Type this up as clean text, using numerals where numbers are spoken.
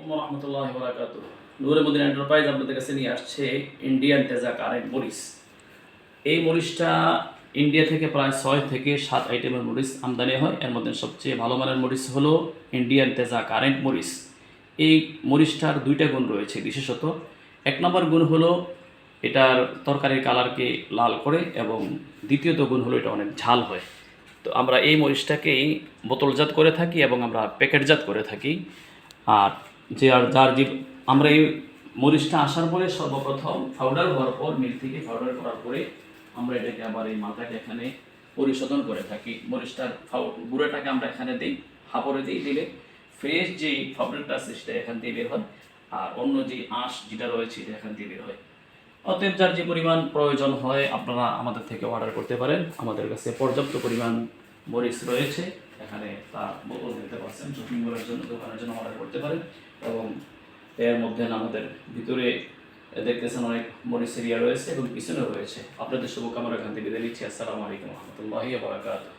আলাইকুম ওয়া রাহমাতুল্লাহি ওয়া বারাকাতুহু। নূরে মদিনা এন্টারপ্রাইজ আপনাদের কাছে নিয়ে আসছে ইন্ডিয়ান তেজা কারেন্ট মরিচ। এই মরিচটা ইন্ডিয়া থেকে প্রায় 6 থেকে 7 আইটেমের মরিচ আমদানি হয়। এর মধ্যে সবচেয়ে ভালো মানের মরিচ হলো ইন্ডিয়ান তেজা কারেন্ট মরিচ। এই মরিচটার দুইটা গুণ রয়েছে বিশেষত। এক নম্বর গুণ হলো এটার তরকারির কালারকে লাল করে, এবং দ্বিতীয়ত গুণ হলো এটা অনেক ঝাল হয়। তো আমরা এই মরিচটাকেই বোতলজাত করে থাকি এবং আমরা প্যাকেটজাত করে থাকি। আর যার যে আমরা এই মরিচটা আসার পরে সর্বপ্রথম পাউডার হওয়ার পর, মিল থেকে পাউডার করার পরে আমরা এটাকে আবার এই মালটাকে এখানে পরিশোধন করে থাকি। মরিচটার গুঁড়োটাকে আমরা এখানে দিই, হাঁপড়ে দিলে ফ্রেশ যে পাউডারটা আছে সেটা এখান দিয়ে বের হয়, আর অন্য যে আঁশ যেটা রয়েছে এটা এখান দিয়ে বের হয়। অতএব যার যে পরিমাণ প্রয়োজন হয় আপনারা আমাদের থেকে অর্ডার করতে পারেন। আমাদের কাছে পর্যাপ্ত পরিমাণ মরিচ রয়েছে, এখানে তা বোতল দিতে পারছেন। শপিং করার জন্য, দোকানের জন্য অর্ডার করতে পারেন। এবং এর মধ্যে আমাদের ভিতরে দেখতেছেন অনেক মরিচ এরিয়া রয়েছে এবং পিছনেও রয়েছে। আপনাদের শুভকামনা এখান থেকে বিদায় নিচ্ছি। আসসালামু আলাইকুম রহমতুল্লাহি ওয়া বারাকাতুহু।